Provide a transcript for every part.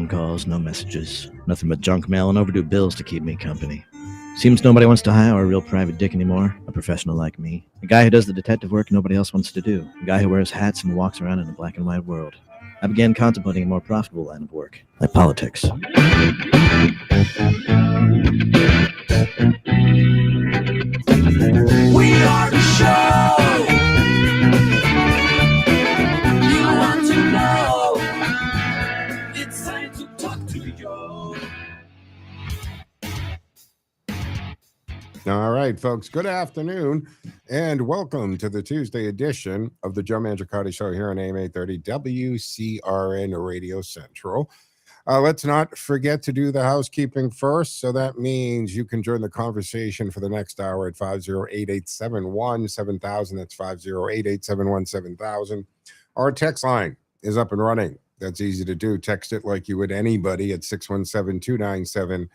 phone calls, no messages. Nothing but junk mail and overdue bills to keep me company. Seems nobody wants to hire a real private dick anymore, a professional like me. A guy who does the detective work nobody else wants to do. A guy who wears hats and walks around in a black and white world. I began contemplating a more profitable line of work, like politics. We are the show you want to know. It's time to talk to you. All right, folks, good afternoon and welcome to the Tuesday edition of the Joe Mangiacotti Show here on AM 830 WCRN Radio Central. Let's not forget to do the housekeeping first. So that means you can join the conversation for the next hour at 508-871-7000. That's 508-871-7000. Our text line is up and running. That's easy to do. Text it like you would anybody at 617-297-8388.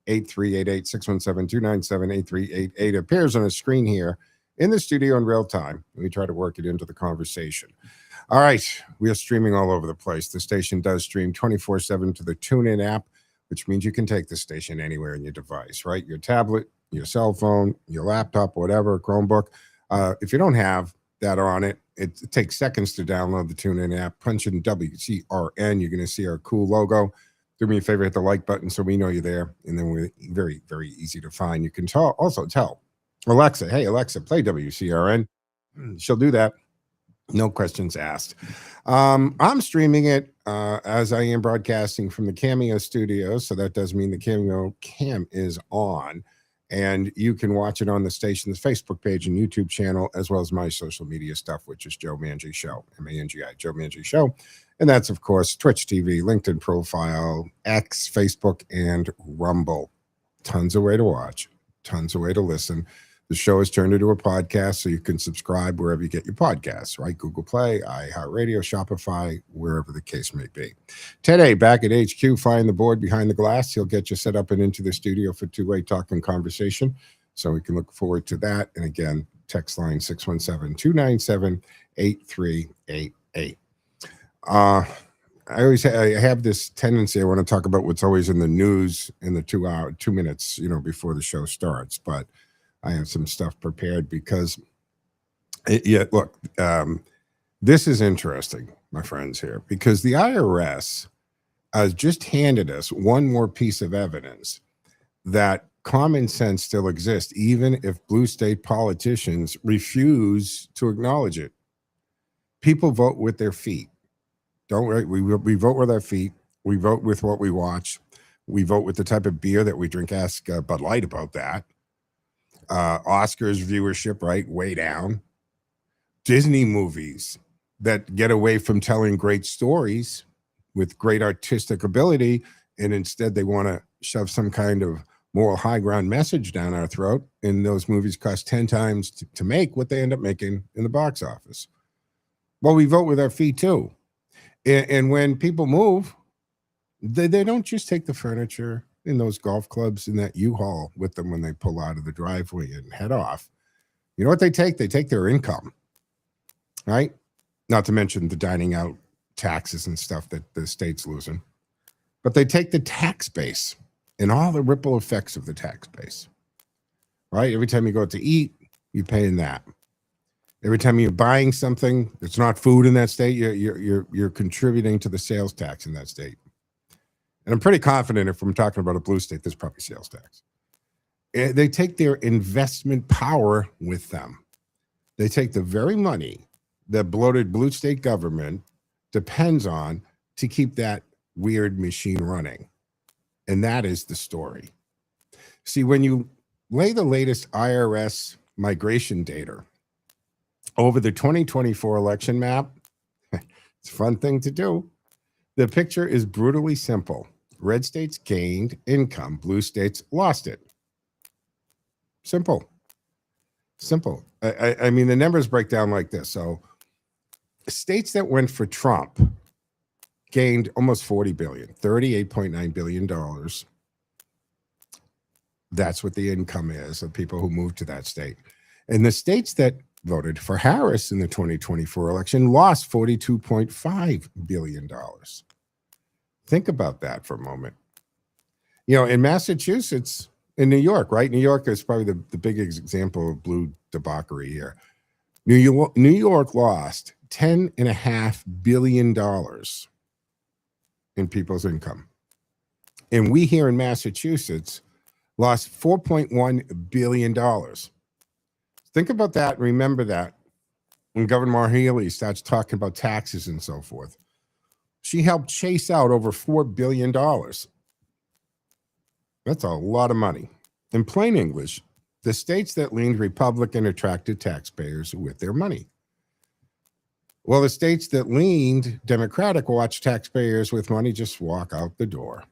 617-297-8388 appears on the screen here in the studio in real time. We try to work it into the conversation. All right, we are streaming all over the place. The station does stream 24/7 to the TuneIn app, which means you can take the station anywhere in your device, right? Your tablet, your cell phone, your laptop, whatever, Chromebook. If you don't have that on it, it takes seconds to download the TuneIn app. Punch in WCRN. You're going to see our cool logo. Do me a favor, hit the like button so we know you're there. And then we're very, very easy to find. You can also tell Alexa, hey, Alexa, play WCRN. She'll do that. No questions asked. I'm streaming it as I am broadcasting from the Cameo studio. So that does mean the Cameo cam is on. And you can watch it on the station's Facebook page and YouTube channel, as well as my social media stuff, which is Joe Mangi Show, M-A-N-G-I, Joe Mangi Show. And that's, of course, Twitch TV, LinkedIn profile, X, Facebook, and Rumble. Tons of way to watch, tons of way to listen. The show is turned into a podcast, so you can subscribe wherever you get your podcasts, right? Google Play, iHeartRadio, Shopify, wherever the case may be. Today, back at HQ, find the board behind the glass. He'll get you set up and into the studio for two-way talk and conversation, so we can look forward to that. And again, text line 617-297-8388. I have this tendency, I want to talk about what's always in the news in the 2 minutes, before the show starts, but I have some stuff prepared because, this is interesting, my friends here, because the IRS has just handed us one more piece of evidence that common sense still exists, even if blue state politicians refuse to acknowledge it. People vote with their feet. Don't worry, we vote with our feet. We vote with what we watch. We vote with the type of beer that we drink. Ask Bud Light about that. Oscars viewership, right, way down. Disney movies that get away from telling great stories with great artistic ability, and instead they want to shove some kind of moral high ground message down our throat, and those movies cost 10 times to make what they end up making in the box office. Well, we vote with our feet too. And when people move, they don't just take the furniture in those golf clubs and that U-Haul with them when they pull out of the driveway and head off. You know what they take? They take their income, right? Not to mention the dining out taxes and stuff that the state's losing. But they take the tax base and all the ripple effects of the tax base, right? Every time you go out to eat, you're paying that. Every time you're buying something that's not food in that state, you're contributing to the sales tax in that state. And I'm pretty confident if I'm talking about a blue state, there's probably sales tax. They take their investment power with them. They take the very money that bloated blue state government depends on to keep that weird machine running. And that is the story. See, when you lay the latest IRS migration data over the 2024 election map, it's a fun thing to do. The picture is brutally simple. Red states gained income. Blue states lost it. Simple. I mean, the numbers break down like this. So states that went for Trump gained almost $40 billion, $38.9 billion. That's what the income is of people who moved to that state. And the states that voted for Harris in the 2024 election lost $42.5 billion. Think about that for a moment. In Massachusetts, in New York, right? New York is probably the biggest example of blue debauchery here. New York lost $10.5 billion in people's income. And we here in Massachusetts lost $4.1 billion. Think about that and remember that when Governor Marhealy starts talking about taxes and so forth. She helped chase out over $4 billion. That's a lot of money. In plain English, the states that leaned Republican attracted taxpayers with their money. Well, the states that leaned Democratic watched taxpayers with money just walk out the door.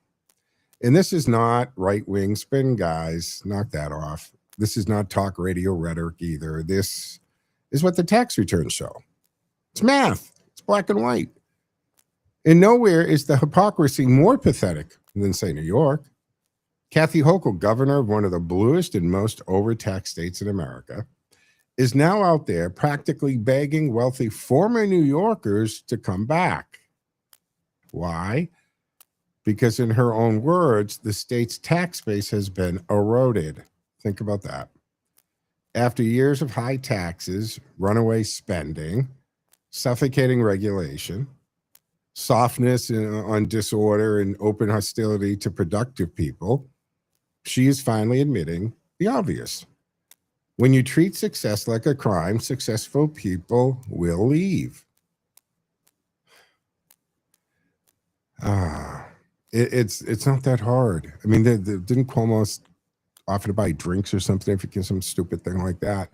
And this is not right-wing spin, guys. Knock that off. This is not talk radio rhetoric either. This is what the tax returns show. It's math. It's black and white. And nowhere is the hypocrisy more pathetic than, say, New York. Kathy Hochul, governor of one of the bluest and most overtaxed states in America, is now out there practically begging wealthy former New Yorkers to come back. Why? Because in her own words, the state's tax base has been eroded. Think about that. After years of high taxes, runaway spending, suffocating regulation, softness on disorder, and open hostility to productive people, she is finally admitting the obvious. When you treat success like a crime, successful people will leave. It's not that hard. I mean, didn't Cuomo offer to buy drinks or something if you get some stupid thing like that?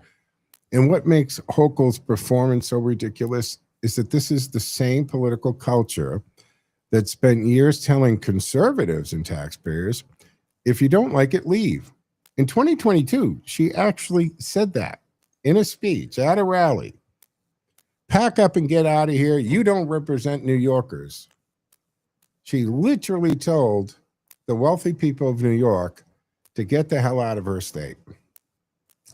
And what makes Hochul's performance so ridiculous is that this is the same political culture that spent years telling conservatives and taxpayers, if you don't like it, leave. In 2022, she actually said that in a speech at a rally. Pack up and get out of here. You don't represent New Yorkers. She literally told the wealthy people of New York to get the hell out of her state.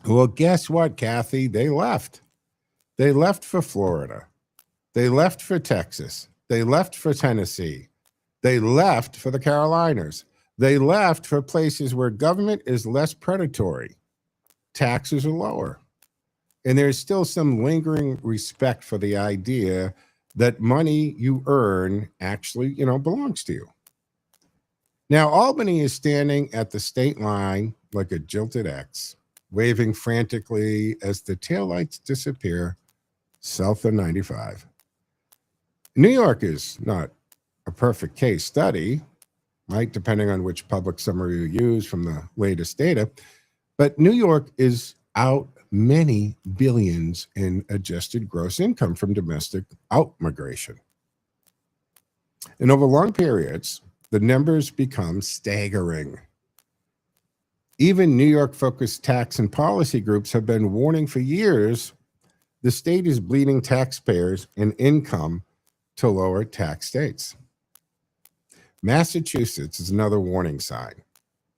Well, guess what, Kathy? They left. They left for Florida. They left for Texas. They left for Tennessee. They left for the Carolinas. They left for places where government is less predatory. Taxes are lower. And there's still some lingering respect for the idea that money you earn actually, belongs to you. Now, Albany is standing at the state line like a jilted ex, waving frantically as the taillights disappear south of 95. New York is not a perfect case study, right? Depending on which public summary you use from the latest data. But New York is out many billions in adjusted gross income from domestic out-migration. And over long periods, the numbers become staggering. Even New York-focused tax and policy groups have been warning for years the state is bleeding taxpayers and income to lower tax states. Massachusetts is another warning sign,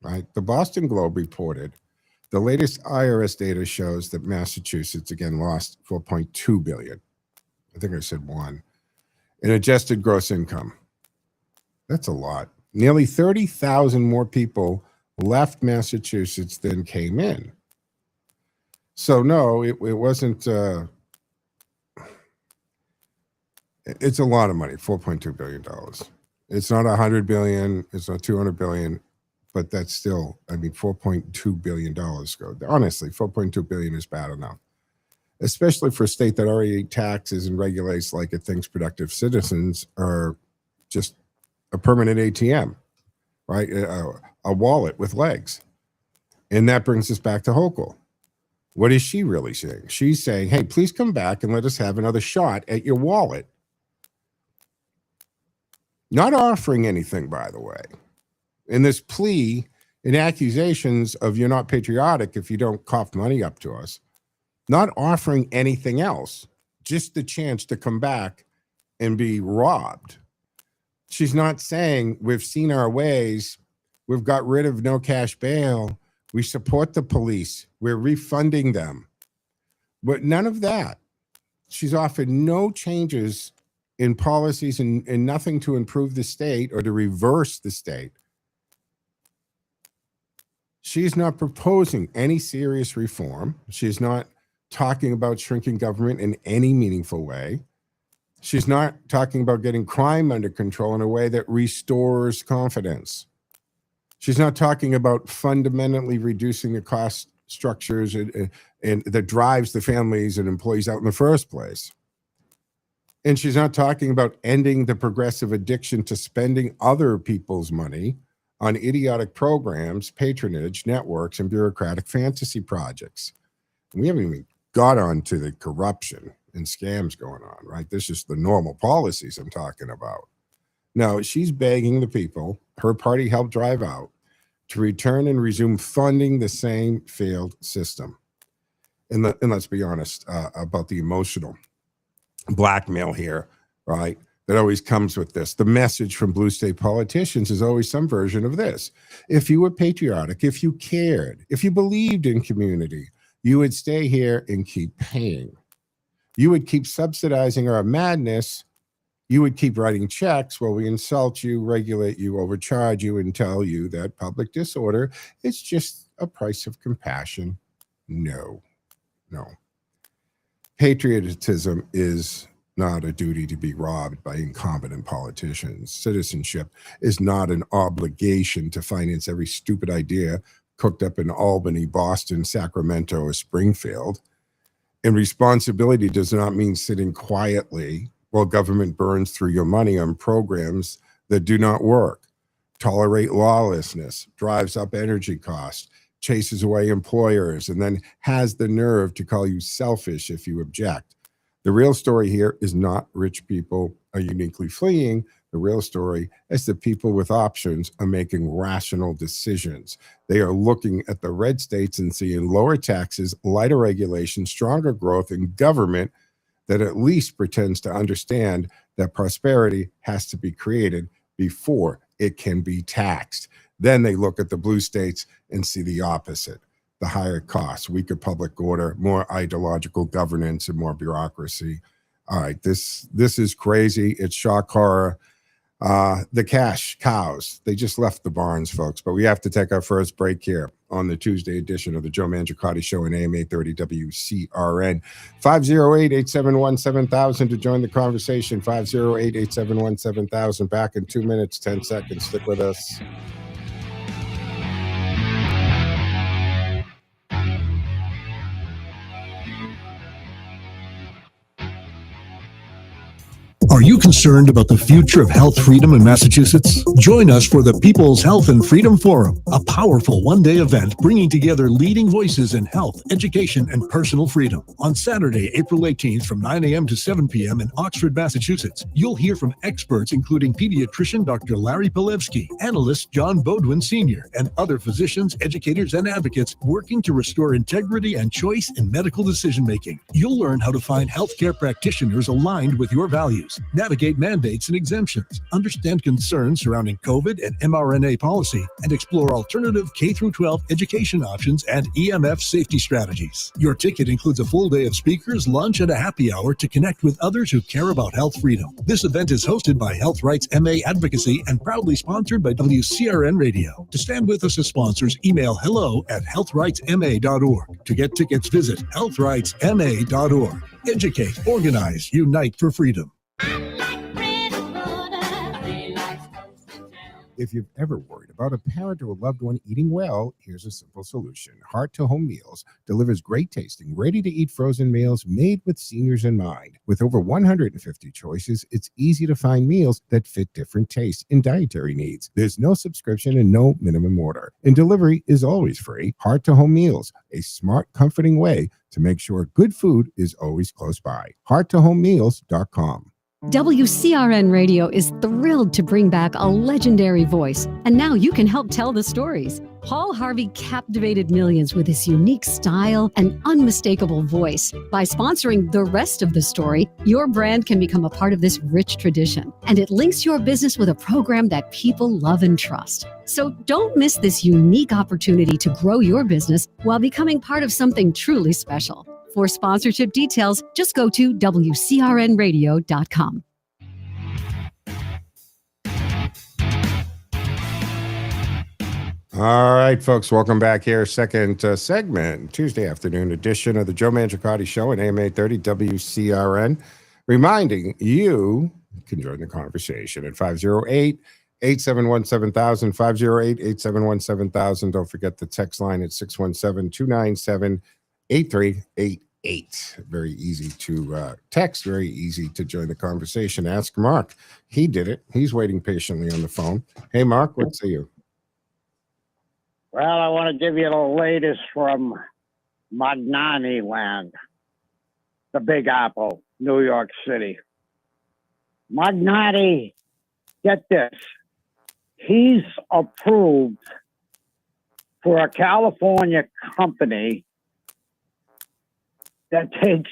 right? The Boston Globe reported the latest IRS data shows that Massachusetts again lost $4.2 billion. I think I said one in adjusted gross income. That's a lot. Nearly 30,000 more people left Massachusetts than came in. So no, it wasn't. It's a lot of money, $4.2 billion. It's not $100 billion. It's not $200 billion. But that's still, $4.2 billion. Honestly, $4.2 billion is bad enough, especially for a state that already taxes and regulates like it thinks productive citizens are just a permanent ATM, right? A wallet with legs. And that brings us back to Hochul. What is she really saying? She's saying, hey, please come back and let us have another shot at your wallet. Not offering anything, by the way. In this plea and accusations of you're not patriotic if you don't cough money up to us, not offering anything else, just the chance to come back and be robbed. She's not saying we've seen our ways, we've got rid of no cash bail, we support the police, we're refunding them. But none of that. She's offered no changes in policies and nothing to improve the state or to reverse the state. She's not proposing any serious reform. She's not talking about shrinking government in any meaningful way. She's not talking about getting crime under control in a way that restores confidence. She's not talking about fundamentally reducing the cost structures and that drives the families and employees out in the first place. And she's not talking about ending the progressive addiction to spending other people's money on idiotic programs, patronage, networks, and bureaucratic fantasy projects. And we haven't even got onto the corruption and scams going on, right? This is the normal policies I'm talking about. Now, she's begging the people her party helped drive out to return and resume funding the same failed system. And let's be honest about the emotional blackmail here, right? That always comes with this. The message from blue state politicians is always some version of this. If you were patriotic, if you cared, if you believed in community, you would stay here and keep paying. You would keep subsidizing our madness. You would keep writing checks while we insult you, regulate you, overcharge you, and tell you that public disorder is just a price of compassion. No. Patriotism is not a duty to be robbed by incompetent politicians. Citizenship is not an obligation to finance every stupid idea cooked up in Albany, Boston, Sacramento, or Springfield. And responsibility does not mean sitting quietly while government burns through your money on programs that do not work, tolerate lawlessness, drives up energy costs, chases away employers, and then has the nerve to call you selfish if you object. The real story here is not rich people are uniquely fleeing. The real story is that people with options are making rational decisions. They are looking at the red states and seeing lower taxes, lighter regulation, stronger growth, and government that at least pretends to understand that prosperity has to be created before it can be taxed. Then they look at the blue states and see the opposite. The higher costs, weaker public order, more ideological governance, and more bureaucracy. All right, this is crazy. It's shock horror. The cash cows, they just left the barns, folks. But we have to take our first break here on the Tuesday edition of the Joe Mangiacotti Show in AM 830 WCRN. 508-871-7000 to join the conversation. 508-871-7000. Back in 2 minutes, 10 seconds. Stick with us. Are you concerned about the future of health freedom in Massachusetts? Join us for the People's Health and Freedom Forum, a powerful one-day event bringing together leading voices in health, education, and personal freedom. On Saturday, April 18th from 9 a.m. to 7 p.m. in Oxford, Massachusetts, you'll hear from experts including pediatrician Dr. Larry Pilevsky, analyst John Bodwin Sr., and other physicians, educators, and advocates working to restore integrity and choice in medical decision-making. You'll learn how to find healthcare practitioners aligned with your values, navigate mandates and exemptions, understand concerns surrounding COVID and mRNA policy, and explore alternative K-12 education options and EMF safety strategies. Your ticket includes a full day of speakers, lunch, and a happy hour to connect with others who care about health freedom. This event is hosted by Health Rights MA Advocacy and proudly sponsored by WCRN Radio. To stand with us as sponsors, email hello@healthrightsma.org. To get tickets, visit healthrightsma.org. Educate, organize, unite for freedom. If you've ever worried about a parent or a loved one eating well, here's a simple solution. Heart to Home Meals delivers great tasting, ready-to-eat frozen meals made with seniors in mind. With over 150 choices, it's easy to find meals that fit different tastes and dietary needs. There's no subscription and no minimum order. And delivery is always free. Heart to Home Meals, a smart, comforting way to make sure good food is always close by. HeartToHomeMeals.com. WCRN Radio is thrilled to bring back a legendary voice, and now you can help tell the stories. Paul Harvey captivated millions with his unique style and unmistakable voice. By sponsoring the rest of the story, your brand can become a part of this rich tradition, and it links your business with a program that people love and trust. So don't miss this unique opportunity to grow your business while becoming part of something truly special. For sponsorship details, just go to WCRNradio.com. All right, folks, welcome back here. Second segment, Tuesday afternoon edition of the Joe Mangiacotti Show at AM 830 WCRN. Reminding you can join the conversation at 508-871-7000, 508-871-7000. Don't forget the text line at 617-297-8388. Very easy to text, very easy to join the conversation. Ask Mark. He did it. He's waiting patiently on the phone. Hey, Mark, what say you? Well, I want to give you the latest from Magnani land, the Big Apple, New York City. Magnani, get this, he's approved for a California company that takes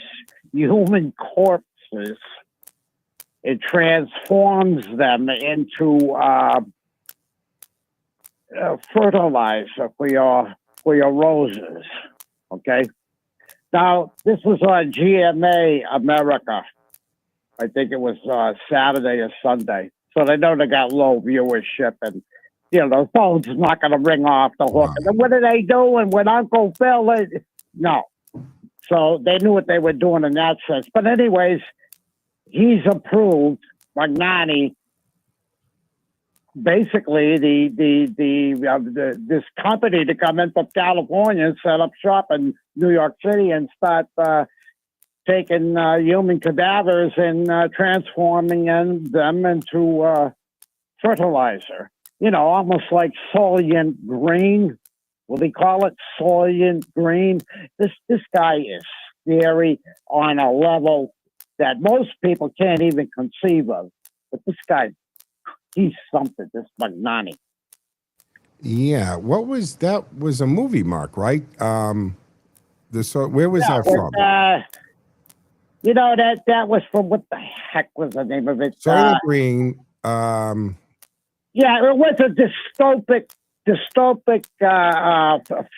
human corpses, it transforms them into fertilizer for your roses. Okay. Now this was on GMA America. I think it was Saturday or Sunday. So they know they got low viewership, and the phone's not going to ring off the hook. Wow. And then what are they doing when Uncle Phil? No. So they knew what they were doing in that sense. But anyways, he's approved Magnani. Basically, this company to come in from California and set up shop in New York City and start taking human cadavers and transforming them into fertilizer. Almost like soylent green. Will they call it soylent green? This guy is scary on a level that most people can't even conceive of. But this guy, he's something, this Magnani. Yeah, what was that? Was a movie, Mark, right? Where was that from? That was from, what the heck was the name of it? Soylent Green. Yeah, it was a dystopic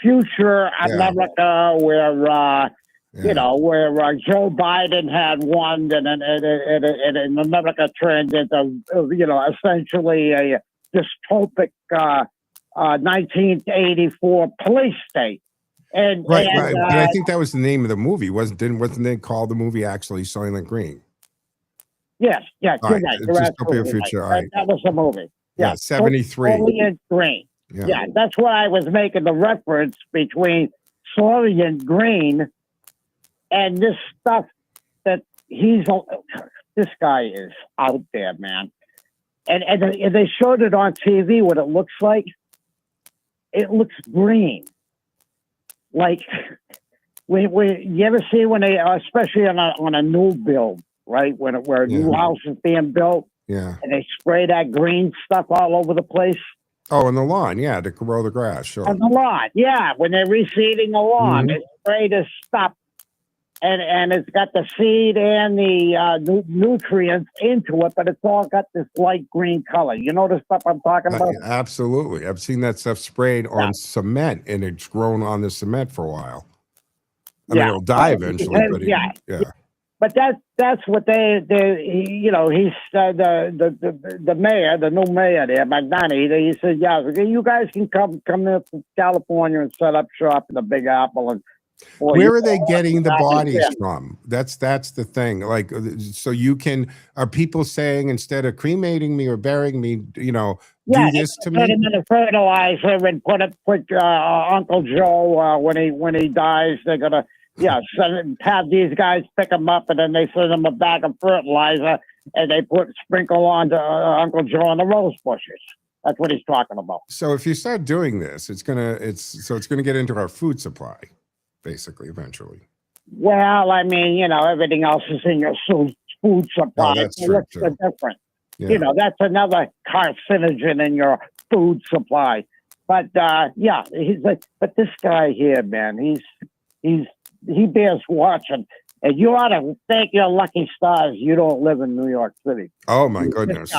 future America where where Joe Biden had won, and America turned into, essentially a dystopic 1984 police state. Right. But I think that was the name of the movie. Wasn't they call the movie actually Soylent Green? Yes, you're right. Dystopia future. All right. That was the movie. Yeah, 73. Soylent Green. Yeah, that's why I was making the reference between Soylent Green and this stuff that this guy is out there, man. And they showed it on TV, what it looks like. It looks green. Like, you ever see when they, especially on a new build, right? Where a new house is being built. Yeah. And they spray that green stuff all over the place. Oh, on the lawn, yeah, to grow the grass, sure. On the lawn, yeah. When they're reseeding the lawn, they spray this stuff. And it's got the seed and the nutrients into it, but it's all got this light green color. You know the stuff I'm talking about? Absolutely. I've seen that stuff sprayed on cement, and it's grown on the cement for a while. I mean, it'll die eventually. But But that's what he's the mayor, the new mayor there, Magnani. He said, you guys can come in from California and set up shop in the Big Apple. And where are they getting the bodies from? That's the thing. Like, so are people saying, instead of cremating me or burying me, do this to me? Put him in a fertilizer and put Uncle Joe when he dies. They're gonna have these guys pick him up, and then they send him a bag of fertilizer and they sprinkle on to Uncle Joe on the rose bushes. That's what he's talking about. So if you start doing this, it's gonna get into our food supply. Basically, eventually. Well, I mean, everything else is in your food supply. That's true, too. Different. Yeah. That's another carcinogen in your food supply. But he's like, but this guy here, man, he bears watching, and you ought to thank your lucky stars you don't live in New York City. Oh my goodness!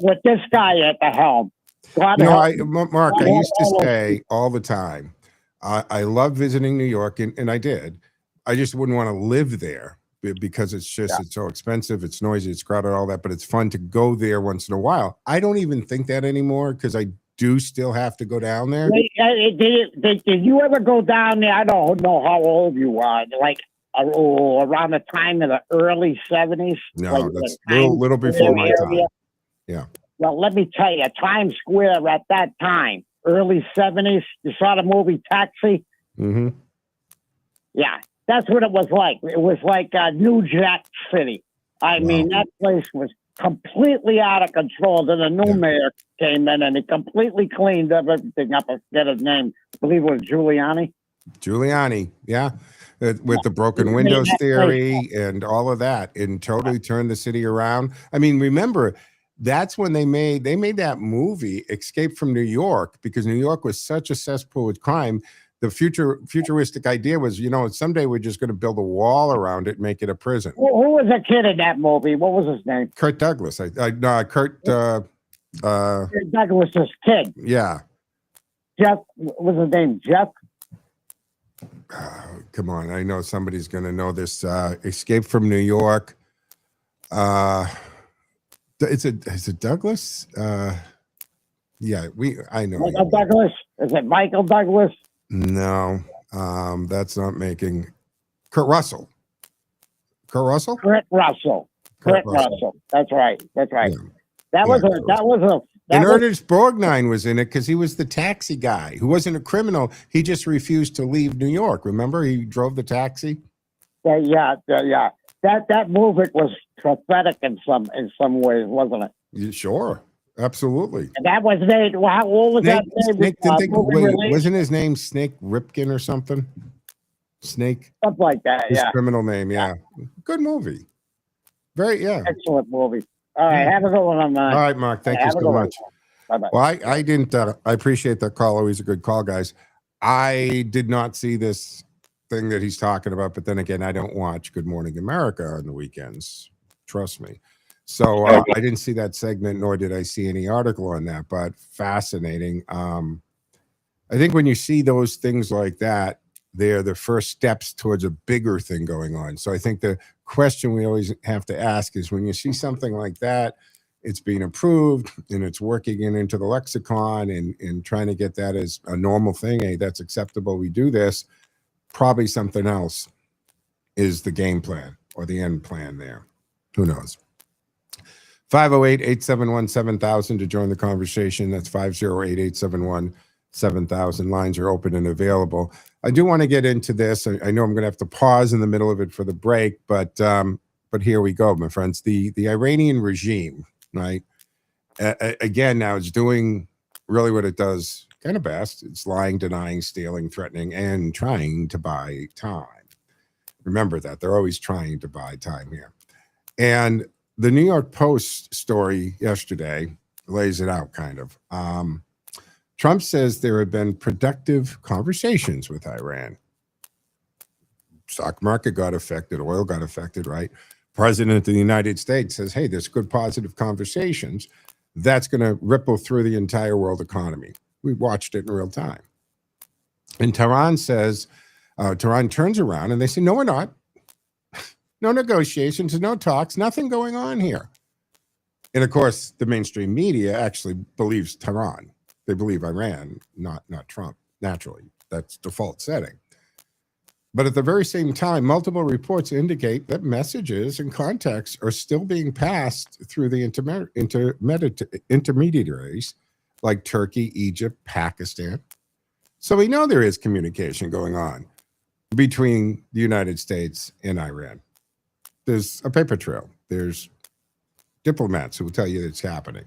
With this guy at the helm. Mark, I used to say all the time, I love visiting New York, and I did. I just wouldn't want to live there because it's so expensive, it's noisy, it's crowded, all that. But it's fun to go there once in a while. I don't even think that anymore because I do still have to go down there. Did you ever go down there? I don't know how old you are. Like around the time of the early 70s. No, like that's the a little before my time. Yeah. Well, let me tell you, Times Square at that time, early 70s. You saw the movie Taxi? Mm-hmm. Yeah, that's what it was like. It was like New Jack City. I mean, that place was completely out of control. Then the new mayor came in and he completely cleaned everything up. I forget his name. I believe it was Giuliani. Giuliani, yeah. With the broken windows theory and all of that, and totally turned the city around. I mean, remember, that's when they made that movie Escape from New York, because New York was such a cesspool with crime. The futuristic idea was, someday we're just going to build a wall around it and make it a prison. Who was a kid in that movie? What was his name? Kurt Douglas. Kurt Douglas's kid. Yeah. Jeff, what was his name? Jeff? Come on, I know somebody's going to know this. Escape from New York. Is it Douglas? Yeah, I know. Michael Douglas? Is it Michael Douglas? No, that's not making. Kurt Russell. Kurt Russell. Kurt Russell. That's right. Yeah. That was a. And Ernest Borgnine was in it because he was the taxi guy who wasn't a criminal. He just refused to leave New York. Remember, he drove the taxi. Yeah. That movie was prophetic in some ways, wasn't it? Yeah, sure, absolutely. And that was made. How old was that? Wasn't his name Snake Ripken or something? Snake. Something like that. His criminal name. Yeah. Good movie. Excellent movie. All right, have a good one. All right, Mark. Thank you so much. Bye-bye. Well, I didn't. I appreciate that call. Always a good call, guys. I did not see this thing that he's talking about, but then again, I don't watch Good Morning America on the weekends. Trust me. So I didn't see that segment, nor did I see any article on that. But fascinating. I think when you see those things like that, they're the first steps towards a bigger thing going on. So I think the question we always have to ask is, when you see something like that, it's being approved and it's working into the lexicon and trying to get that as a normal thing. Hey, that's acceptable. We do this. Probably something else is the game plan or the end plan there. Who knows? 508-871-7000 to join the conversation. That's 508-871-7000. Lines are open and available. I do want to get into this. I know I'm going to have to pause in the middle of it for the break, but here we go, my friends. The Iranian regime, right? Again, now it's doing really what it does kind of best. It's lying, denying, stealing, threatening, and trying to buy time. Remember that. They're always trying to buy time here. And the New York Post story yesterday lays it out kind of. Trump says there have been productive conversations with Iran. Stock market got affected. Oil got affected, right? President of the United States says, hey, there's good positive conversations. That's going to ripple through the entire world economy. We watched it in real time. And Tehran says, Tehran turns around and they say, no, we're not. No negotiations, no talks, nothing going on here. And of course, the mainstream media actually believes Tehran. They believe Iran, not Trump, naturally. That's default setting. But at the very same time, multiple reports indicate that messages and contexts are still being passed through the intermediaries like Turkey, Egypt, Pakistan. So we know there is communication going on between the United States and Iran. There's a paper trail. There's diplomats who will tell you it's happening.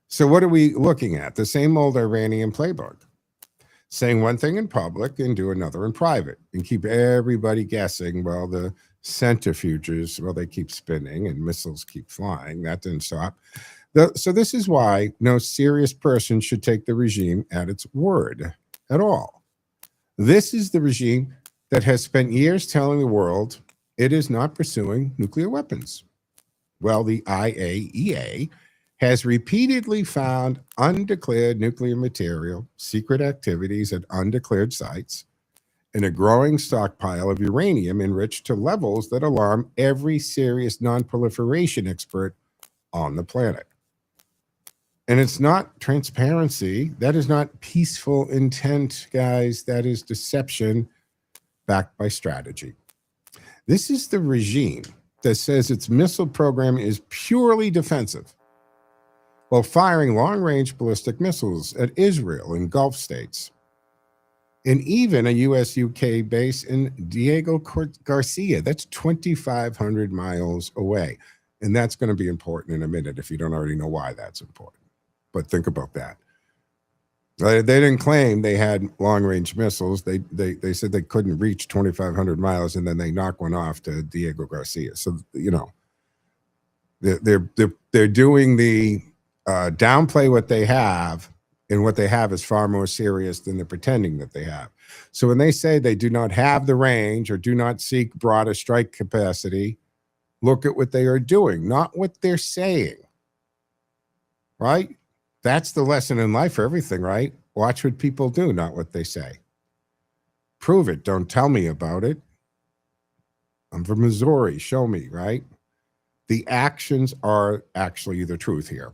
So what are we looking at? The same old Iranian playbook. Saying one thing in public and do another in private and keep everybody guessing while the centrifuges, they keep spinning and missiles keep flying. That didn't stop. So this is why no serious person should take the regime at its word at all. This is the regime that has spent years telling the world it is not pursuing nuclear weapons. Well, the IAEA has repeatedly found undeclared nuclear material, secret activities at undeclared sites, and a growing stockpile of uranium enriched to levels that alarm every serious non-proliferation expert on the planet. And it's not transparency. That is not peaceful intent, guys. That is deception backed by strategy. This is the regime that says its missile program is purely defensive, while firing long-range ballistic missiles at Israel and Gulf states, and even a U.S.-UK base in Diego Garcia. That's 2,500 miles away. And that's going to be important in a minute if you don't already know why that's important. But think about that. They didn't claim they had long-range missiles. They said they couldn't reach 2,500 miles, and then they knocked one off to Diego Garcia. So, you know, they're doing the downplay what they have, and what they have is far more serious than they're pretending that they have. So when they say they do not have the range or do not seek broader strike capacity, look at what they are doing, not what they're saying, right? That's the lesson in life for everything, right? Watch what people do, not what they say. Prove it. Don't tell me about it. I'm from Missouri. Show me, right? The actions are actually the truth here.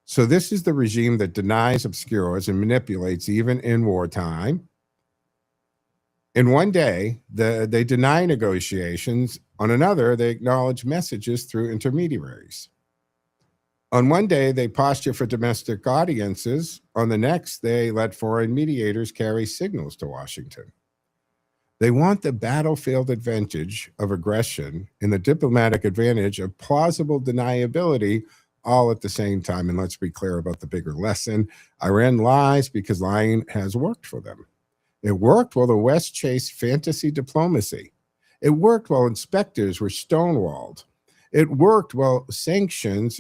So this is the regime that denies, obscures, and manipulates even in wartime. In one day, they deny negotiations. On another, they acknowledge messages through intermediaries. On one day, they posture for domestic audiences. On the next, they let foreign mediators carry signals to Washington. They want the battlefield advantage of aggression and the diplomatic advantage of plausible deniability all at the same time. And let's be clear about the bigger lesson. Iran lies because lying has worked for them. It worked while the West chased fantasy diplomacy. It worked while inspectors were stonewalled. It worked while sanction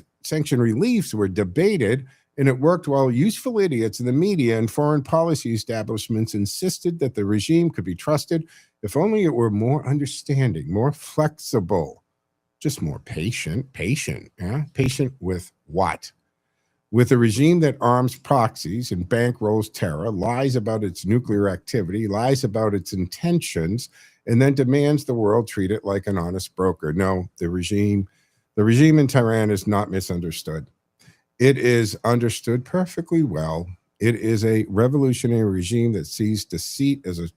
reliefs were debated, and it worked while useful idiots in the media and foreign policy establishments insisted that the regime could be trusted if only it were more understanding, more flexible, just more patient. Yeah? Patient with what? With a regime that arms proxies and bankrolls terror, lies about its nuclear activity, lies about its intentions, and then demands the world treat it like an honest broker. No, the regime in Tehran is not misunderstood. It is understood perfectly well. It is a revolutionary regime that sees deceit as a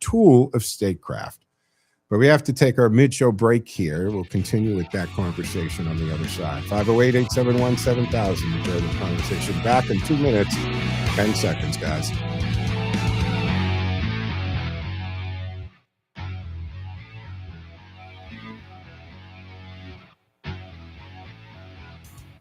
tool of statecraft. But we have to take our mid-show break here. We'll continue with that conversation on the other side. 508-871-7000. Enjoy the conversation. Back in 2 minutes, 10 seconds, guys.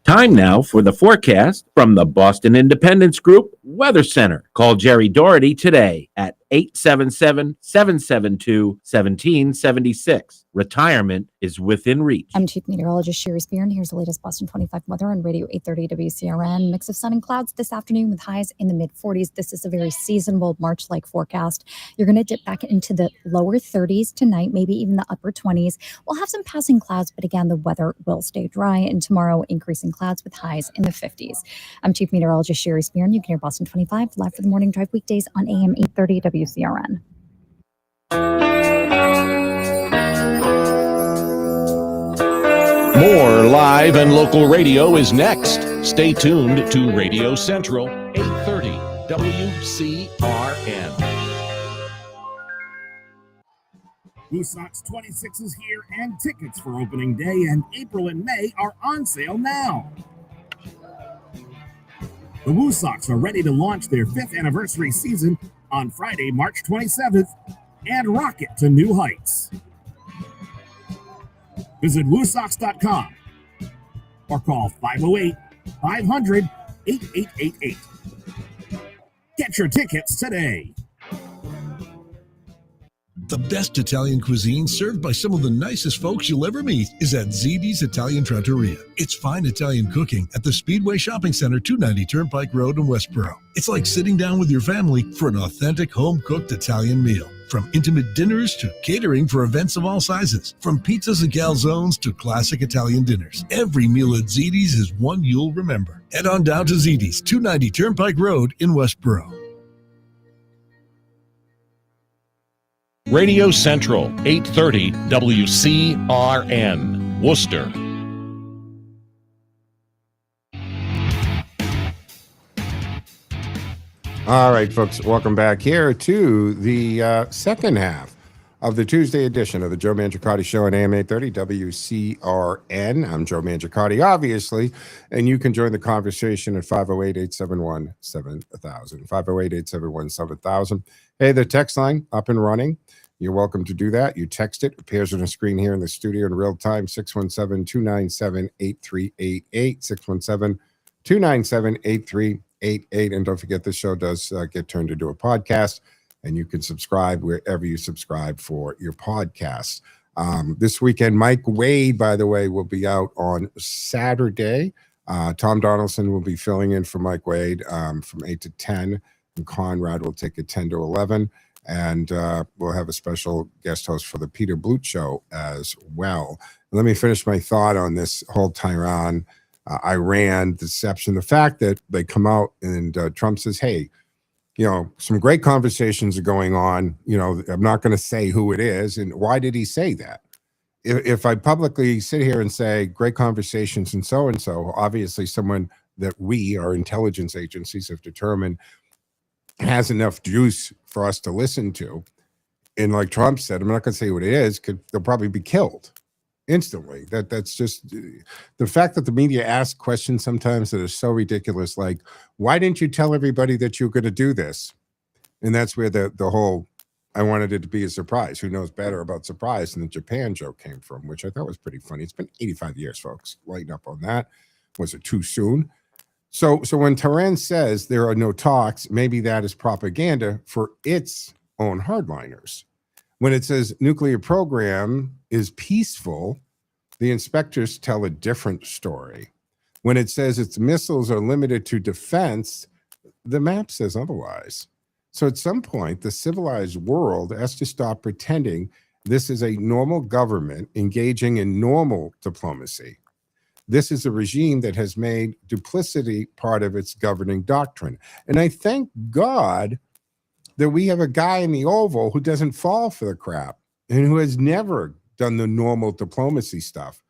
Time now for the forecast from the Boston Independence Group Weather Center. Call Jerry Doherty today at 877-772-1776. Retirement is within reach. I'm Chief Meteorologist Sherry Spear, and here's the latest Boston 25 weather on Radio 830 WCRN. Mix of sun and clouds this afternoon with highs in the mid-40s. This is a very seasonable March-like forecast. You're going to dip back into the lower 30s tonight, maybe even the upper 20s. We'll have some passing clouds, but again, the weather will stay dry, and tomorrow increasing clouds with highs in the 50s. I'm Chief Meteorologist Sherry Spear, and you can hear Boston 25 live for the morning drive weekdays on AM 830 WCRN. More live and local radio is next. Stay tuned to Radio Central 830 WCRN. WooSox 26 is here, and tickets for opening day and April and May are on sale now. The WooSox are ready to launch their 5th anniversary season on Friday, March 27th, and rocket to new heights. Visit WooSox.com or call 508-500-8888. Get your tickets today. The best Italian cuisine served by some of the nicest folks you'll ever meet is at Ziti's Italian Trattoria. It's fine Italian cooking at the Speedway Shopping Center, 290 Turnpike Road in Westboro. It's like sitting down with your family for an authentic home-cooked Italian meal. From intimate dinners to catering for events of all sizes. From pizzas and calzones to classic Italian dinners. Every meal at Ziti's is one you'll remember. Head on down to Ziti's, 290 Turnpike Road in Westboro. Radio Central 830 WCRN, Worcester. All right, folks, welcome back here to the second half of the Tuesday edition of the Joe Mangiacotti Show on AM 830 WCRN. I'm Joe Mangiacotti, obviously, and you can join the conversation at 508-871-7000. 508-871-7000. Hey, the text line up and running. You're welcome to do that. You text it. Appears on the screen here in the studio in real time, 617-297-8388, 617-297-8388. And don't forget, this show does get turned into a podcast, and you can subscribe wherever you subscribe for your podcasts. This weekend, Mike Wade, by the way, will be out on Saturday. Tom Donaldson will be filling in for Mike Wade from 8 to 10, and Conrad will take it 10 to 11. And we'll have a special guest host for the Peter Blute Show as well. Let me finish my thought on this whole Iran deception. The fact that they come out and Trump says, hey, some great conversations are going on. I'm not going to say who it is. And why did he say that? If I publicly sit here and say great conversations and so, obviously someone that our intelligence agencies have determined has enough juice for us to listen to. And like Trump said, I'm not going to say what it is, because they'll probably be killed instantly. That's just the fact that the media ask questions sometimes that are so ridiculous. Like, why didn't you tell everybody that you're going to do this? And that's where the whole, I wanted it to be a surprise. Who knows better about surprise than the Japan joke came from, which I thought was pretty funny. It's been 85 years, folks. Lighten up on that. Was it too soon? So when Tehran says there are no talks, maybe that is propaganda for its own hardliners. When it says nuclear program is peaceful, the inspectors tell a different story. When it says its missiles are limited to defense, the map says otherwise. So at some point, the civilized world has to stop pretending this is a normal government engaging in normal diplomacy. This is a regime that has made duplicity part of its governing doctrine. And I thank God that we have a guy in the Oval who doesn't fall for the crap and who has never done the normal diplomacy stuff.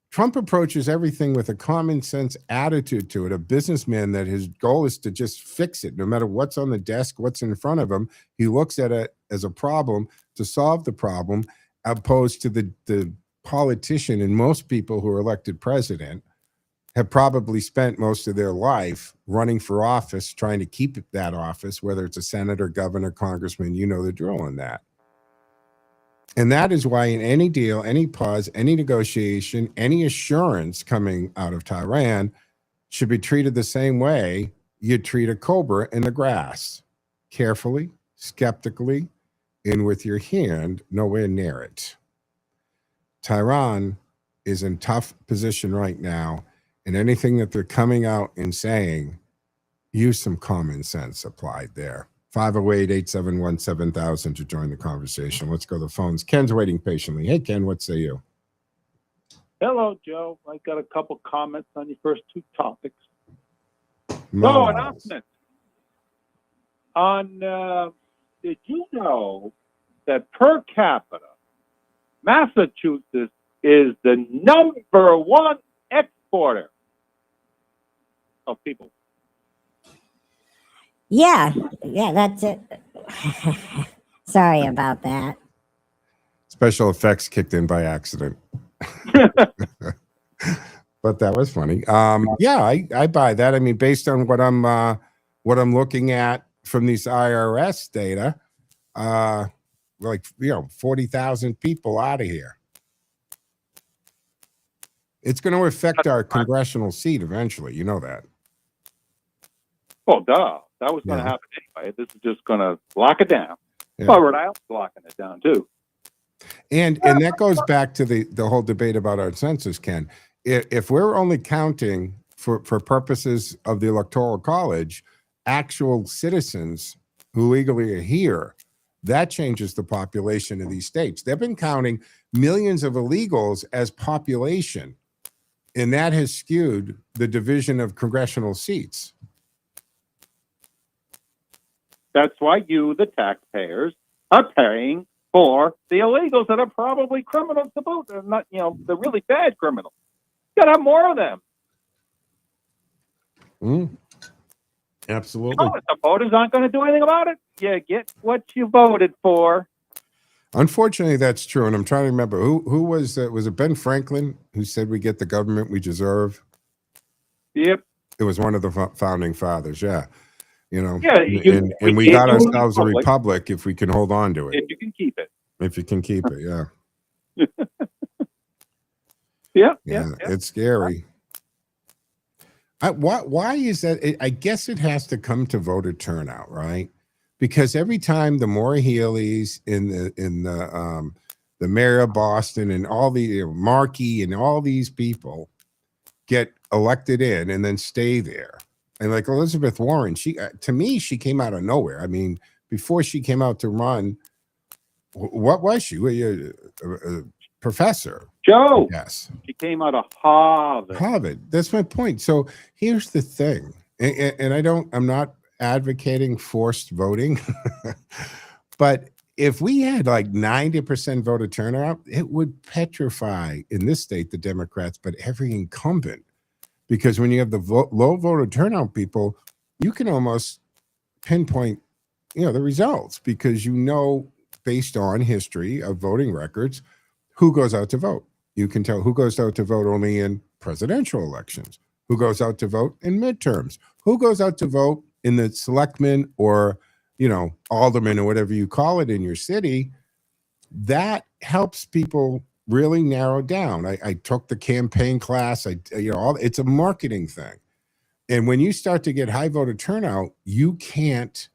Trump approaches everything with a common sense attitude to it, a businessman that his goal is to just fix it. No matter what's on the desk, what's in front of him, he looks at it as a problem to solve the problem, opposed to the politician, and most people who are elected president have probably spent most of their life running for office, trying to keep that office, whether it's a senator, governor, congressman, the drill on that. And that is why in any deal, any pause, any negotiation, any assurance coming out of Tehran should be treated the same way you treat a cobra in the grass. Carefully, skeptically, and with your hand nowhere near it. Tehran is in tough position right now, and anything that they're coming out and saying, use some common sense applied there. 508-871-7000 to join the conversation. Let's go to the phones. Ken's waiting patiently. Hey, Ken, what say you? Hello, Joe. I got a couple comments on your first two topics. Announcement. Did you know that per capita, Massachusetts is the number one exporter of people? Yeah, that's it. Sorry about that. Special effects kicked in by accident. But that was funny. I buy that. I mean, based on what I'm looking at from these IRS data, 40,000 people out of here. It's going to affect our congressional seat eventually. You know that. Oh, duh. That was going to happen anyway. This is just going to lock it down. Yeah. Well, Rhode Island's locking it down, too. And that goes back to the whole debate about our census, Ken. If we're only counting for purposes of the Electoral College, actual citizens who legally are here, that changes the population of these states. They've been counting millions of illegals as population, and that has skewed the division of congressional seats. That's why you, the taxpayers, are paying for the illegals that are probably criminals to boot. They're not, they're really bad criminals. You got to have more of them. Absolutely. If the voters aren't going to do anything about it, you get what you voted for. Unfortunately, that's true. And I'm trying to remember who was it Ben Franklin who said we get the government we deserve? Yep. It was one of the founding fathers. Yeah. Yeah, and we got ourselves a republic if we can hold on to it. If you can keep it. If you can keep it, yeah. Yeah. It's scary. Why is that? I guess it has to come to voter turnout, right? Because every time the Maura Healeys in the mayor of Boston and all the Markey and all these people get elected in and then stay there, and like Elizabeth Warren, to me she came out of nowhere. I mean, before she came out to run, what was she? A professor. Joe. Yes. She came out of Harvard. Harvard. That's my point. So here's the thing, and I'm not advocating forced voting, but if we had like 90% voter turnout, it would petrify in this state the Democrats, but every incumbent, because when you have the low voter turnout people, you can almost pinpoint, the results, because based on history of voting records, who goes out to vote. You can tell who goes out to vote only in presidential elections, who goes out to vote in midterms, who goes out to vote in the selectmen or, aldermen or whatever you call it in your city. That helps people really narrow down. I took the campaign class. It's a marketing thing. And when you start to get high voter turnout, you can't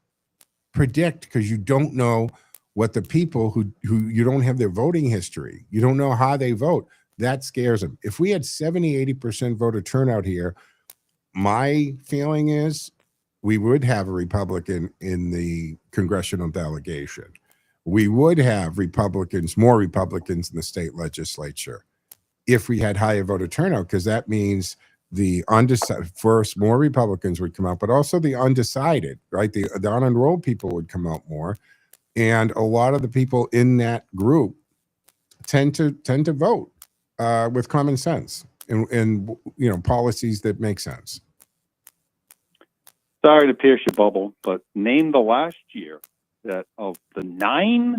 predict, because you don't know what the people who you don't have their voting history, you don't know how they vote. That scares them. If we had 70-80% voter turnout here, my feeling is we would have a Republican in the congressional delegation. We would have more Republicans in the state legislature if we had higher voter turnout, because that means the undecided, first, more Republicans would come out, but also the undecided, right? The unenrolled people would come out more. And a lot of the people in that group tend to vote with common sense and policies that make sense. Sorry to pierce your bubble, but name the last year that of the 9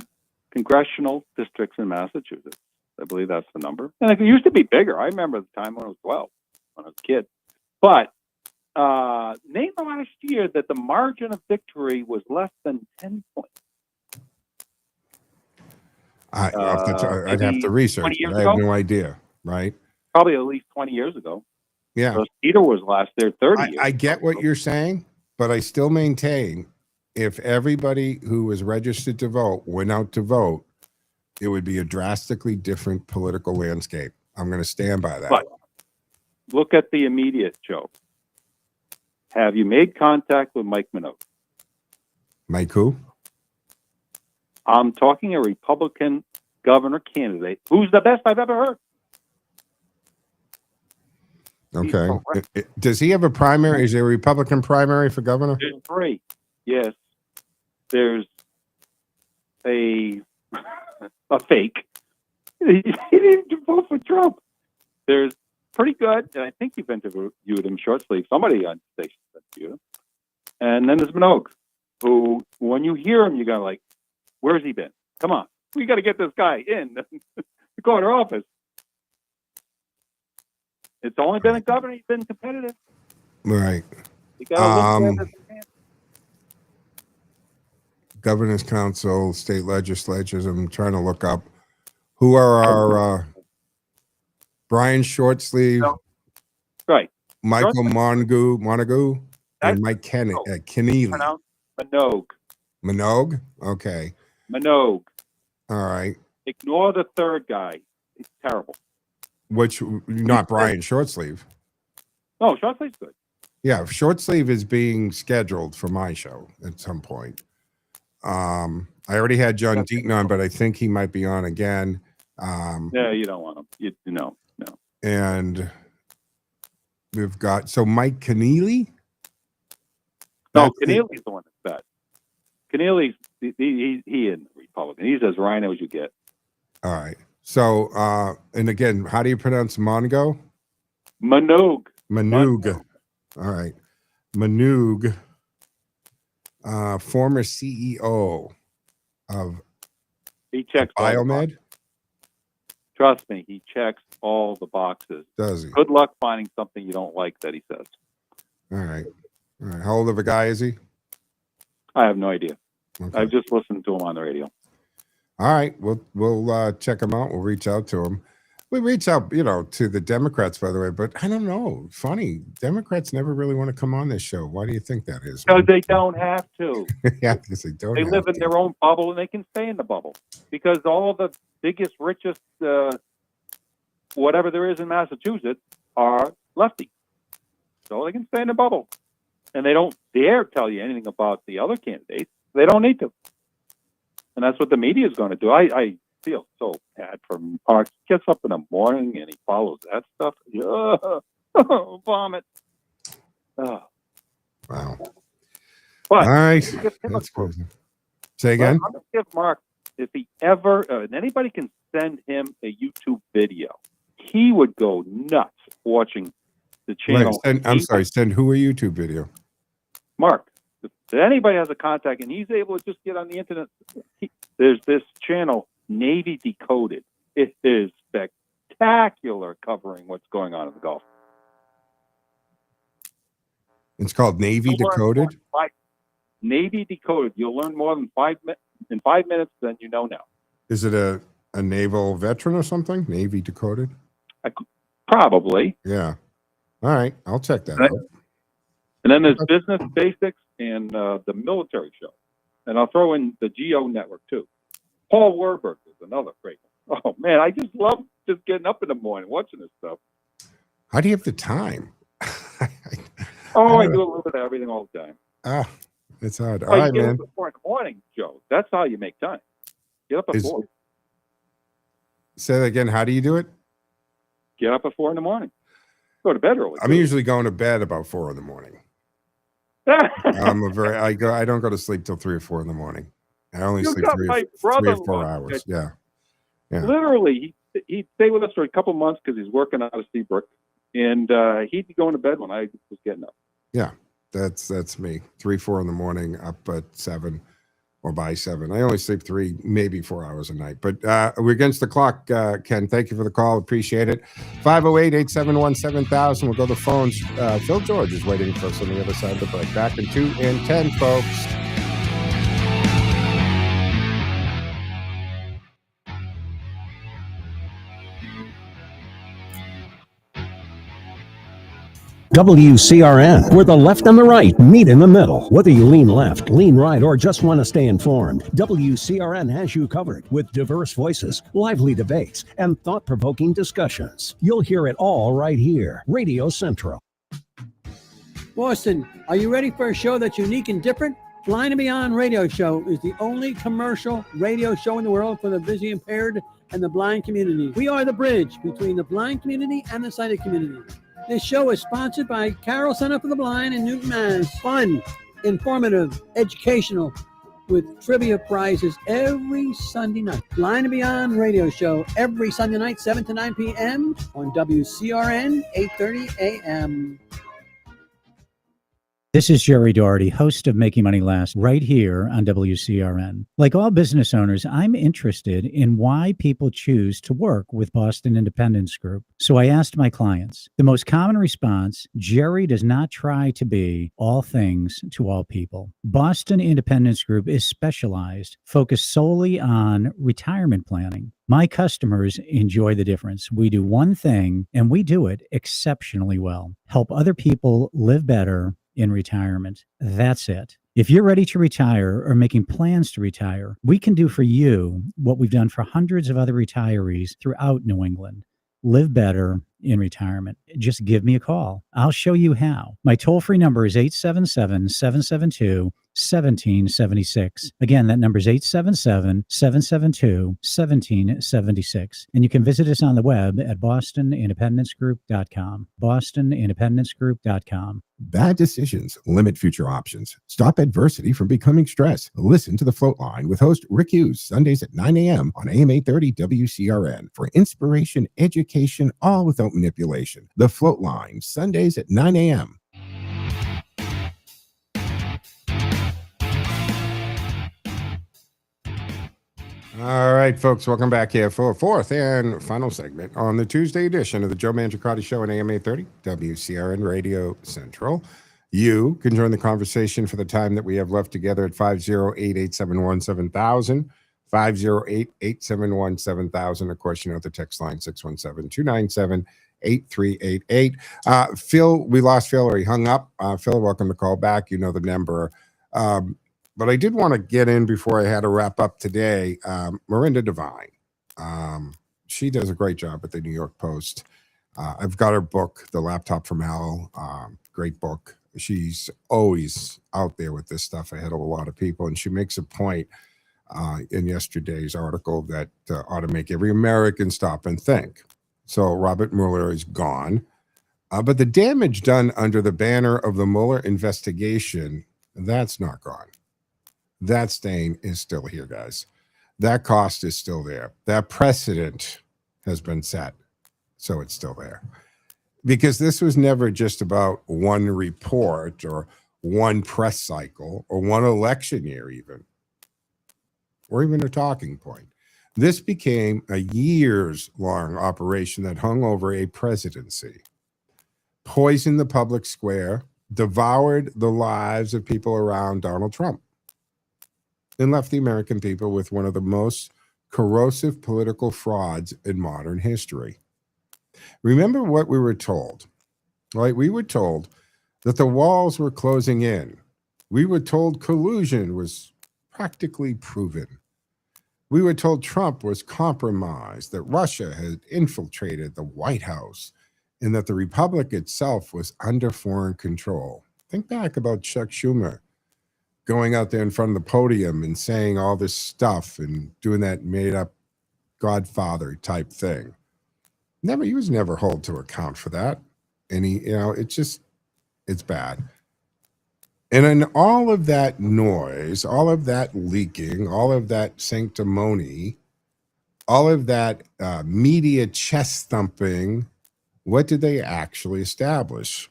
congressional districts in Massachusetts, I believe that's the number. And it used to be bigger. I remember the time when I was 12, when I was a kid. But name the last year that the margin of victory was less than 10 points. I'd have to research. I have no idea, right? Probably at least 20 years ago. Yeah. So Cedar was last there 30 years. I get what you're saying, but I still maintain if everybody who was registered to vote went out to vote, it would be a drastically different political landscape. I'm going to stand by that. But look at the immediate, Joe. Have you made contact with Mike Minogue? Mike who? I'm talking a Republican governor candidate who's the best I've ever heard. Okay. Does he have a primary? Is there a Republican primary for governor? There's 3. Yes. There's a fake. He didn't vote for Trump. There's pretty good, and I think you've interviewed him short sleeve. Somebody on station interviewed him. And then there's Minogue, who, when you hear him, you go like, where's he been? Come on. We got to get this guy in the corner office. It's only been a governor. He's been competitive. Right. You gotta look at it. Governor's Council, state legislatures. I'm trying to look up who are our Brian Shortsleeve, right? Michael Montague, and Mike Keneally. Minogue. Minogue? Okay. Minogue. All right. Ignore the third guy. He's terrible. Which, not Brian Shortsleeve. No, Shortsleeve's good. Yeah, Shortsleeve is being scheduled for my show at some point. I already had John Deaton on, but I think he might be on again. Yeah, you don't want him. No. And we've got Mike Keneally. No, Keneally's the one that's bad. Keneally's he in Republican. He's as rhino as you get. All right. So, and again, how do you pronounce Minogue. Minogue. All right. Minogue. former CEO of He checks all the Biomed. boxes. Trust me, he checks all the boxes. Does he? Good luck finding something you don't like that he says. All right. How old of a guy is he? I have no idea. Okay. I've just listened to him on the radio. All right, we'll check him out. We'll reach out to him. We reach out, to the Democrats, by the way. But I don't know. Funny, Democrats never really want to come on this show. Why do you think that is? Because they don't have to. Yeah, because they don't. They have live in to. their own bubble, and they can stay in the bubble. Because all the biggest, richest, whatever there is in Massachusetts are lefty. So they can stay in the bubble. And they don't dare tell you anything about the other candidates. They don't need to. And that's what the media is going to do. I feel so bad for Mark. He gets up in the morning and he follows that stuff. Vomit. Oh. Wow. But all right. That's crazy. Say again? I'm going to give Mark, if he ever, and anybody can send him a YouTube video, he would go nuts watching the channel. Wait, send who a YouTube video? Mark. If anybody has a contact and he's able to just get on the internet, there's this channel, Navy Decoded. It is spectacular covering what's going on in the Gulf. It's called Navy Decoded? Navy Decoded. You'll learn more in 5 minutes than you know now. Is it a naval veteran or something? Navy Decoded? Probably. Yeah. All right. I'll check that out. And then there's Business Basics and the Military Show. And I'll throw in the Geo Network, too. Paul Warburg is another great one. Oh, man, I just love just getting up in the morning watching this stuff. How do you have the time? I do a little bit of everything all the time. It's hard. All right, man. Get up at 4 in the morning, Joe. That's how you make time. Get up at 4. Say that again. How do you do it? Get up at 4 in the morning. Go to bed early. I'm usually going to bed about 4 in the morning. I don't go to sleep till 3 or 4 in the morning. I only sleep 3 or 4 hours. Yeah. Literally, he'd stay with us for a couple months because he's working out of Seabrook, and he'd be going to bed when I was getting up. Yeah, that's me. 3, 4 in the morning, up at 7 or by 7. I only sleep 3, maybe 4 hours a night. But we're against the clock, Ken. Thank you for the call. Appreciate it. 508-871-7000. We'll go to the phones. Phil George is waiting for us on the other side of the break. Back in 2 and 10, folks. WCRN, where the left and the right meet in the middle. Whether you lean left, lean right, or just want to stay informed, WCRN has you covered with diverse voices, lively debates, and thought-provoking discussions. You'll hear it all right here. Radio Central. Boston, are you ready for a show that's unique and different? Blind and Beyond Radio Show is the only commercial radio show in the world for the visually impaired and the blind community. We are the bridge between the blind community and the sighted community. This show is sponsored by Carroll Center for the Blind in Newton, Mass. Fun, informative, educational, with trivia prizes every Sunday night. Blind and Beyond Radio Show every Sunday night, 7 to 9 p.m. on WCRN, 8:30 a.m. This is Jerry Doherty, host of Making Money Last, right here on WCRN. Like all business owners, I'm interested in why people choose to work with Boston Independence Group. So I asked my clients. The most common response, Jerry does not try to be all things to all people. Boston Independence Group is specialized, focused solely on retirement planning. My customers enjoy the difference. We do one thing, and we do it exceptionally well. Help other people live better in retirement. That's it. If you're ready to retire or making plans to retire, we can do for you what we've done for hundreds of other retirees throughout New England. Live better in retirement. Just give me a call. I'll show you how. My toll-free number is 877-772-1776. Again, that number is 877-772-1776. And you can visit us on the web at bostonindependencegroup.com. bostonindependencegroup.com. Bad decisions limit future options. Stop adversity from becoming stress. Listen to The Float Line with host Rick Hughes, Sundays at 9 a.m. on AM 830 WCRN for inspiration, education, all without manipulation. The Float Line, Sundays at 9 a.m. All right, folks, welcome back here for a fourth and final segment on the Tuesday edition of the Joe Mangiacotti Show on AM 830, WCRN Radio Central. You can join the conversation for the time that we have left together at 508-871-7000, 508-871-7000. Of course, you know the text line, 617-297-8388. Phil, we lost Phil, or he hung up. Phil, welcome to call back. You know the number. But I did want to get in before I had to wrap up today. Miranda Devine. She does a great job at the New York Post. I've got her book, The Laptop from Hell. Great book. She's always out there with this stuff ahead of a lot of people. And she makes a point in yesterday's article that ought to make every American stop and think. So Robert Mueller is gone. But the damage done under the banner of the Mueller investigation, that's not gone. That stain is still here, guys. That cost is still there. That precedent has been set, so it's still there. Because this was never just about one report or one press cycle or one election year even, or even a talking point. This became a years-long operation that hung over a presidency, poisoned the public square, devoured the lives of people around Donald Trump, and left the American people with one of the most corrosive political frauds in modern history. Remember what we were told, right? We were told that the walls were closing in. We were told collusion was practically proven. We were told Trump was compromised, that Russia had infiltrated the White House, and that the Republic itself was under foreign control. Think back about Chuck Schumer going out there in front of the podium and saying all this stuff and doing that made-up Godfather type thing. He was never held to account for that. And it's bad. And in all of that noise, all of that leaking, all of that sanctimony, all of that media chest thumping, what did they actually establish?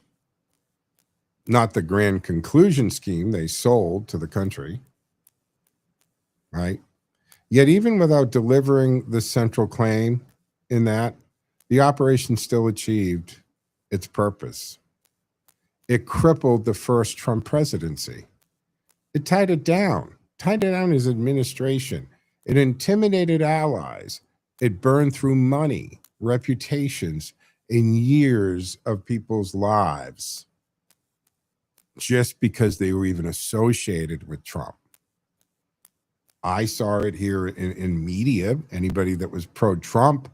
Not the grand conclusion scheme they sold to the country, right? Yet even without delivering the central claim in that, the operation still achieved its purpose. It crippled the first Trump presidency. It tied it down his administration. It intimidated allies. It burned through money, reputations, and years of people's lives just because they were even associated with Trump. I saw it here in media. Anybody that was pro-Trump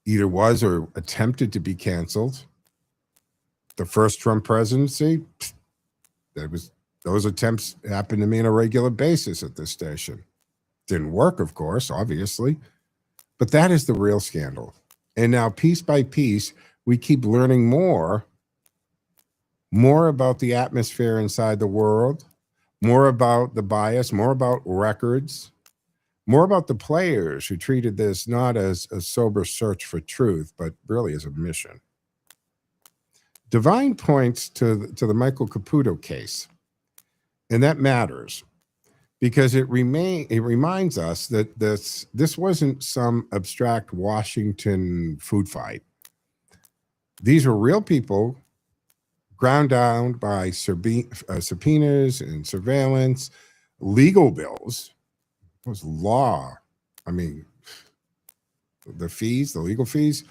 either was or attempted to be canceled. The first Trump presidency, those attempts happened to me on a regular basis at this station. Didn't work, of course, obviously, but that is the real scandal. And now, piece by piece, we keep learning more about the atmosphere inside the world, more about the bias, more about records, more about the players who treated this not as a sober search for truth, but really as a mission. Devine points to the Michael Caputo case, and that matters because it reminds us that this wasn't some abstract Washington food fight. These were real people ground down by subpoenas and surveillance, legal bills. It was law. I mean, the legal fees,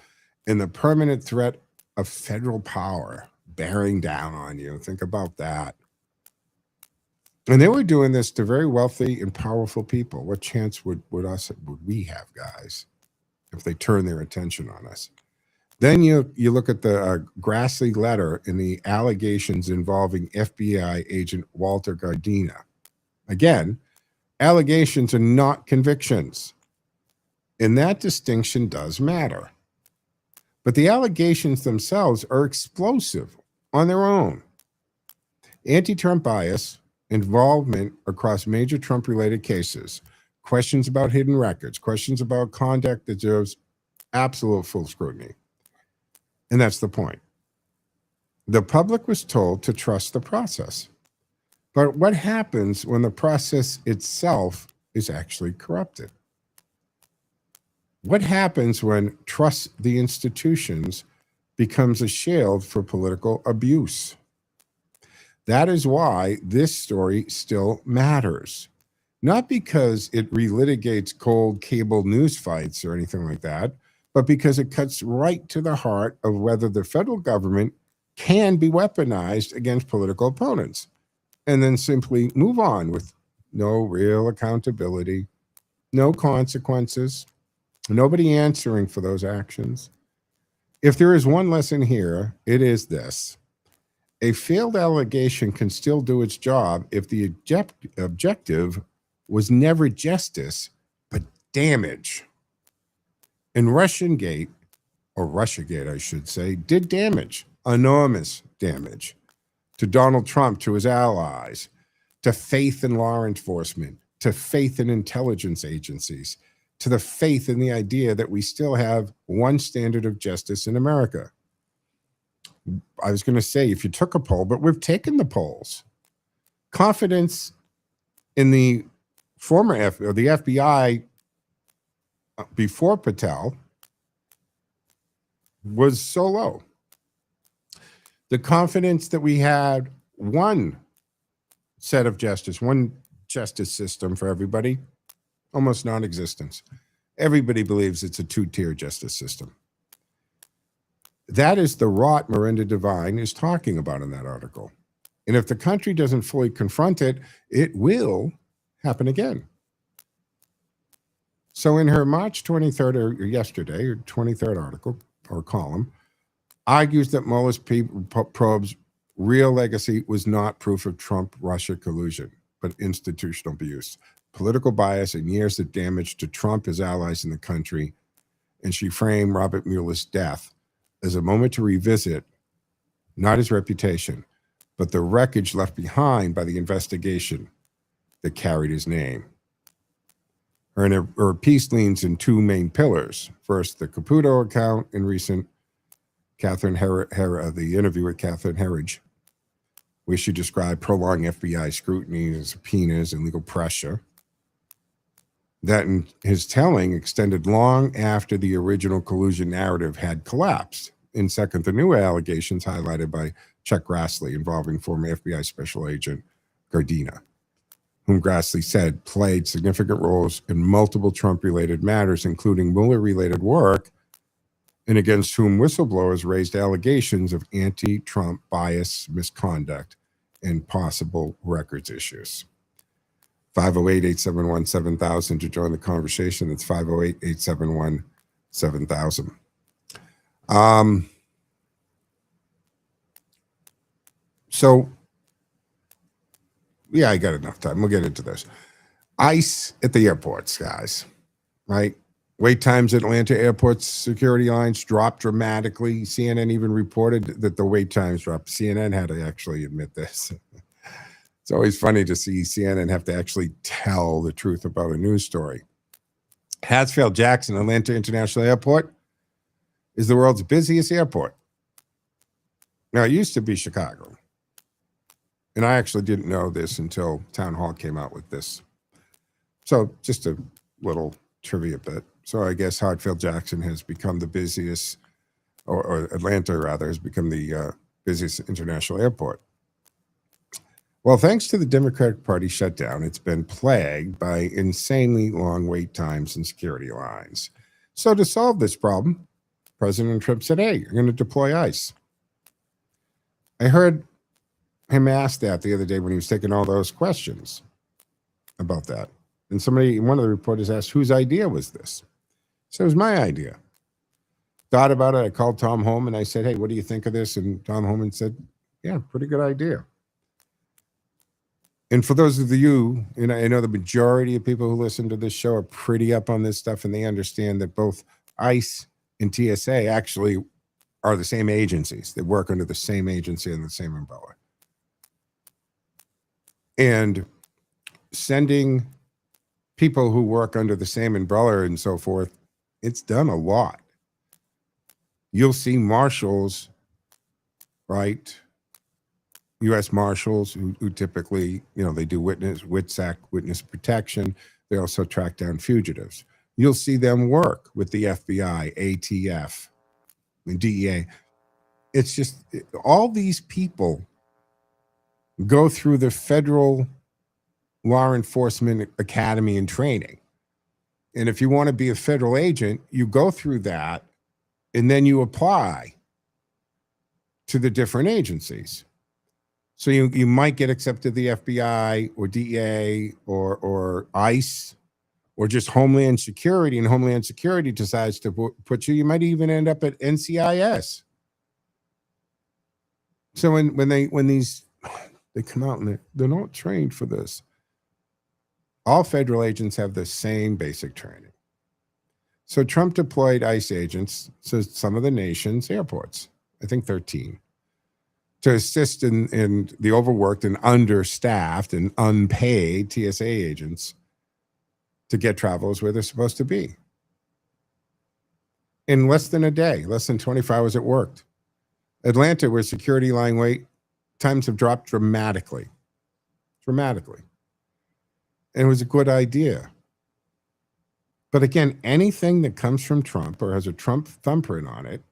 and the permanent threat of federal power bearing down on you. Think about that. And they were doing this to very wealthy and powerful people. What chance would we have, guys, if they turn their attention on us? Then you look at the Grassley letter and the allegations involving FBI agent Walter Gardena. Again, allegations are not convictions. And that distinction does matter. But the allegations themselves are explosive on their own. Anti-Trump bias, involvement across major Trump-related cases, questions about hidden records, questions about conduct that deserves absolute full scrutiny. And that's the point. The public was told to trust the process. But what happens when the process itself is actually corrupted? What happens when trust the institutions becomes a shield for political abuse? That is why this story still matters. Not because it relitigates cold cable news fights or anything like that, but because it cuts right to the heart of whether the federal government can be weaponized against political opponents, and then simply move on with no real accountability, no consequences, nobody answering for those actions. If there is one lesson here, it is this. A failed allegation can still do its job if the objective was never justice, but damage. And Russiagate, or Russiagate, I should say, did damage, enormous damage, to Donald Trump, to his allies, to faith in law enforcement, to faith in intelligence agencies, to the faith in the idea that we still have one standard of justice in America. I was going to say, if you took a poll, but we've taken the polls. Confidence in the the FBI before Patel was so low. The confidence that we had one set of justice, one justice system for everybody, almost non-existence. Everybody believes it's a two-tier justice system. That is the rot Miranda Devine is talking about in that article. And if the country doesn't fully confront it, it will happen again. So in her March 23rd, or yesterday, or 23rd article or column, argues that Mueller's probe's real legacy was not proof of Trump-Russia collusion, but institutional abuse, political bias, and years of damage to Trump, his allies in the country. And she framed Robert Mueller's death as a moment to revisit not his reputation, but the wreckage left behind by the investigation that carried his name. Her piece leans in two main pillars. First, the Caputo account in recent the interview with Catherine Herridge, where she described prolonged FBI scrutiny, subpoenas, and legal pressure. That, in his telling, extended long after the original collusion narrative had collapsed. And second, the new allegations highlighted by Chuck Grassley involving former FBI Special Agent Gardina, whom Grassley said played significant roles in multiple Trump-related matters, including Mueller-related work, and against whom whistleblowers raised allegations of anti-Trump bias, misconduct, and possible records issues. 508-871-7000 to join the conversation. That's 508-871-7000. So, yeah, I got enough time. We'll get into this. ICE at the airports, guys, right? Wait times at Atlanta airports, security lines dropped dramatically. CNN even reported that the wait times dropped. CNN had to actually admit this. It's always funny to see CNN have to actually tell the truth about a news story. Hartsfield-Jackson Atlanta International Airport is the world's busiest airport. Now, it used to be Chicago. And I actually didn't know this until Town Hall came out with this. So just a little trivia bit. So I guess Hartsfield-Jackson has become the busiest, or Atlanta rather, has become the busiest international airport. Well, thanks to the Democratic Party shutdown, it's been plagued by insanely long wait times and security lines. So to solve this problem, President Trump said, hey, you're going to deploy ICE. I heard him ask that the other day when he was taking all those questions about that. And one of the reporters asked, whose idea was this? So it was my idea. Thought about it. I called Tom Homan and I said, hey, what do you think of this? And Tom Homan said, yeah, pretty good idea. And for those of you, I know the majority of people who listen to this show are pretty up on this stuff, and they understand that both ICE and TSA actually are the same agencies. They work under the same agency and the same umbrella. And sending people who work under the same umbrella and so forth, it's done a lot. You'll see marshals, right? U.S. Marshals who typically, they do witness protection. They also track down fugitives. you'll see them work with the FBI, ATF, and DEA. It's just all these people go through the federal law enforcement academy and training. And if you want to be a federal agent, you go through that and then you apply to the different agencies. So you might get accepted to the FBI or DEA or ICE or just Homeland Security, and Homeland Security decides to put you. You might even end up at NCIS. So when they come out and they're not trained for this. All federal agents have the same basic training. So Trump deployed ICE agents to some of the nation's airports, I think 13, to assist in the overworked and understaffed and unpaid TSA agents to get travelers where they're supposed to be. In less than a day, less than 24 hours, it worked. Atlanta, where security line wait times have dropped dramatically. Dramatically. And it was a good idea. But again, anything that comes from Trump or has a Trump thumbprint on it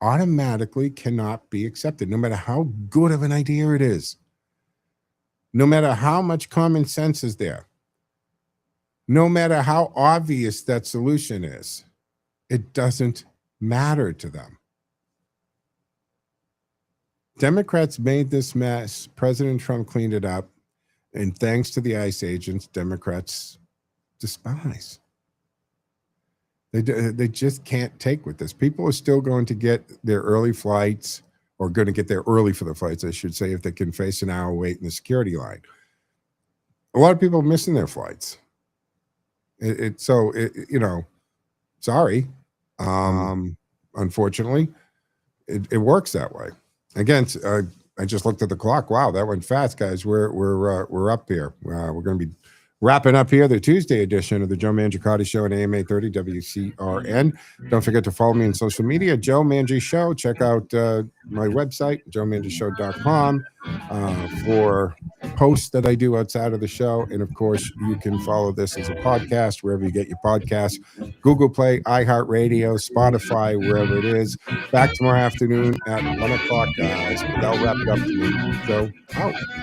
automatically cannot be accepted, no matter how good of an idea it is. No matter how much common sense is there. No matter how obvious that solution is. It doesn't matter to them. Democrats made this mess. President Trump cleaned it up. And thanks to the ICE agents, Democrats despise. They just can't take with this. People are still going to get their early flights, or going to get there early for the flights, I should say, if they can face an hour wait in the security line. A lot of people are missing their flights. Sorry. Unfortunately, it works that way. Again, I just looked at the clock. Wow, that went fast, guys. We're up here. We're going to be wrapping up here the Tuesday edition of the Joe Mangiacotti Show on AM 830 WCRN. Don't forget to follow me on social media, Joe Mangi Show. Check out my website, joemangishow.com, for posts that I do outside of the show. And of course, you can follow this as a podcast wherever you get your podcasts, Google Play, iHeartRadio, Spotify, wherever it is. Back tomorrow afternoon at 1 o'clock, guys. But that'll wrap it up for me. Joe, out.